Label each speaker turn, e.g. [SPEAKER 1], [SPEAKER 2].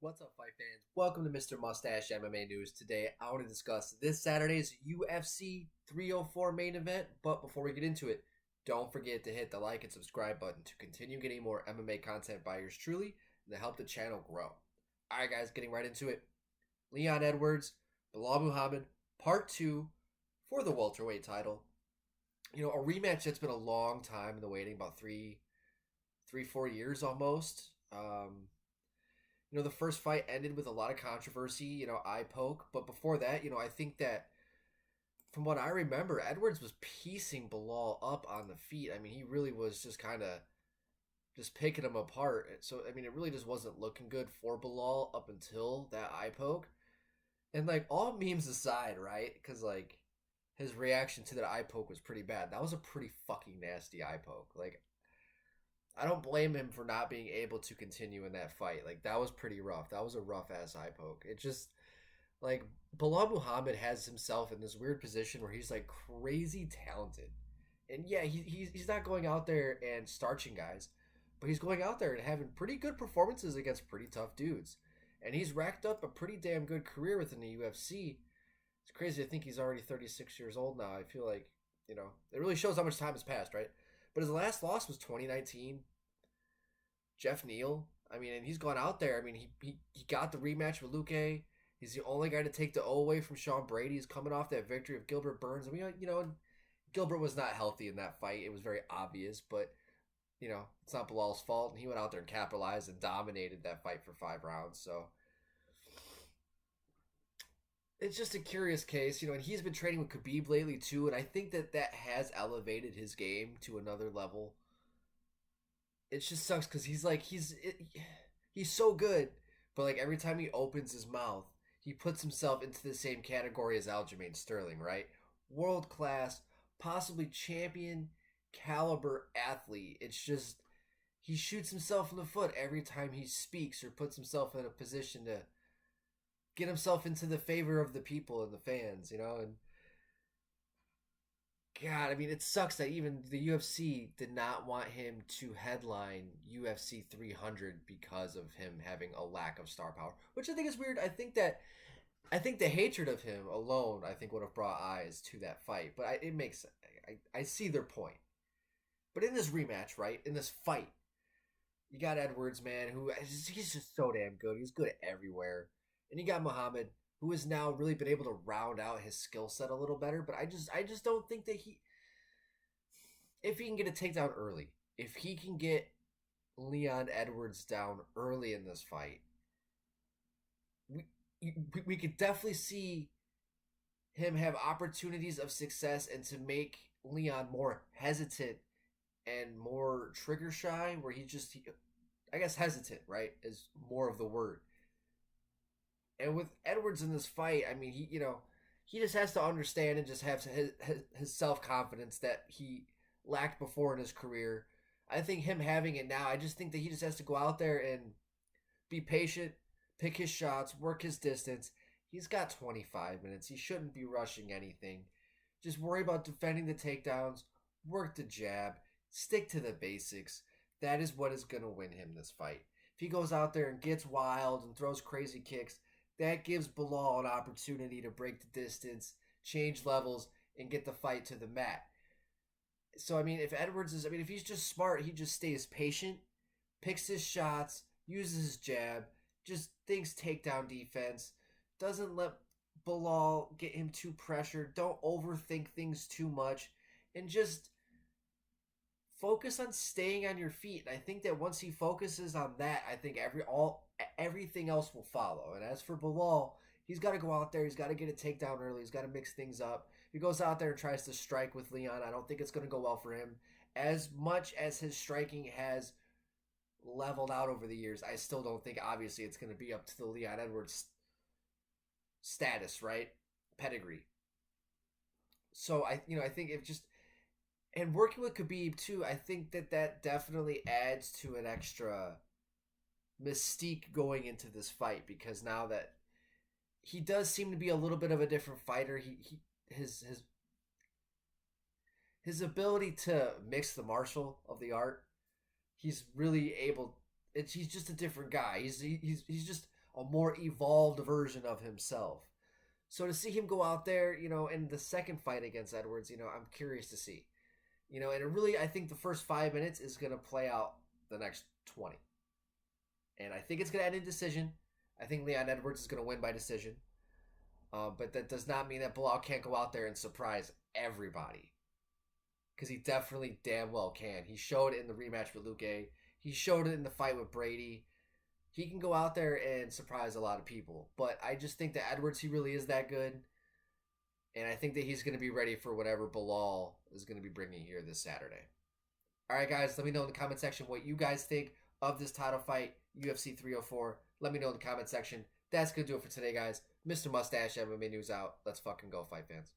[SPEAKER 1] What's up, fight fans? Welcome to Mr. Mustache MMA News. Today, I want to discuss this Saturday's UFC 304 main event. But before we get into it, don't forget to hit the like and subscribe button to continue getting more MMA content by yours truly and to help the channel grow. All right, guys, getting right into it. Leon Edwards, Belal Muhammad, Part 2 for the welterweight title. A rematch that's been a long time in the waiting, about 4 years almost. The first fight ended with a lot of controversy, eye poke. But before that, I think that from what I remember, Edwards was piecing Belal up on the feet. I mean, he really was just kind of just picking him apart. So, I mean, it really just wasn't looking good for Belal up until that eye poke. And, all memes aside, right? Because, his reaction to that eye poke was pretty bad. That was a pretty fucking nasty eye poke. I don't blame him for not being able to continue in that fight. That was pretty rough. That was a rough ass eye poke. It just Belal Muhammad has himself in this weird position where he's crazy talented, and yeah, he's not going out there and starching guys, but he's going out there and having pretty good performances against pretty tough dudes, and he's racked up a pretty damn good career within the UFC. It's crazy to think he's already 36 years old now. I feel like it really shows how much time has passed, right? But his last loss was 2019. Jeff Neal. I mean, and he's gone out there. I mean, he got the rematch with Luque. He's the only guy to take the O away from Sean Brady. He's coming off that victory of Gilbert Burns. I mean, Gilbert was not healthy in that fight. It was very obvious, but it's not Bilal's fault. And he went out there and capitalized and dominated that fight for 5 rounds. So it's just a curious case, and he's been training with Khabib lately too, and I think that has elevated his game to another level. It just sucks because he's so good, but every time he opens his mouth, he puts himself into the same category as Aljamain Sterling, right? World class, possibly champion caliber athlete. It's just he shoots himself in the foot every time he speaks or puts himself in a position to get himself into the favor of the people and the fans, and God, I mean, it sucks that even the UFC did not want him to headline UFC 300 because of him having a lack of star power, which I think is weird. I think the hatred of him alone, I think, would have brought eyes to that fight. But it makes I see their point. But in this rematch, right, in this fight, you got Edwards, man, who he's just so damn good. He's good everywhere. And you got Muhammad, who has now really been able to round out his skill set a little better. But I just don't think that if he can get a takedown early, if he can get Leon Edwards down early in this fight, we could definitely see him have opportunities of success and to make Leon more hesitant and more trigger shy, where I guess hesitant, right, is more of the word. And with Edwards in this fight, I mean, he just has to understand and just have his self-confidence that he lacked before in his career. I think him having it now, I just think that he just has to go out there and be patient, pick his shots, work his distance. He's got 25 minutes. He shouldn't be rushing anything. Just worry about defending the takedowns, work the jab, stick to the basics. That is what is going to win him this fight. If he goes out there and gets wild and throws crazy kicks, that gives Belal an opportunity to break the distance, change levels, and get the fight to the mat. So, I mean, if he's just smart, he just stays patient, picks his shots, uses his jab, just thinks takedown defense, doesn't let Belal get him too pressured, don't overthink things too much, and just focus on staying on your feet. And I think that once he focuses on that, I think everything else will follow. And as for Belal, he's got to go out there. He's got to get a takedown early. He's got to mix things up. If he goes out there and tries to strike with Leon, I don't think it's going to go well for him. As much as his striking has leveled out over the years, I still don't think, obviously, it's going to be up to the Leon Edwards status, right? Pedigree. So, I think if just... And working with Khabib, too, I think that definitely adds to an extra mystique going into this fight, because now that he does seem to be a little bit of a different fighter, his ability to mix the martial of the art, he's really able. He's just a different guy. He's just a more evolved version of himself. So to see him go out there, in the second fight against Edwards, I'm curious to see. And it really, I think the first 5 minutes is going to play out the next 20. And I think it's going to end in decision. I think Leon Edwards is going to win by decision. But that does not mean that Belal can't go out there and surprise everybody. Because he definitely damn well can. He showed it in the rematch with Luque. He showed it in the fight with Brady. He can go out there and surprise a lot of people. But I just think that Edwards, he really is that good. And I think that he's going to be ready for whatever Belal is going to be bringing here this Saturday. All right, guys, let me know in the comment section what you guys think of this title fight, UFC 304. Let me know in the comment section. That's going to do it for today, guys. Mr. Mustache, MMA News out. Let's fucking go, fight fans.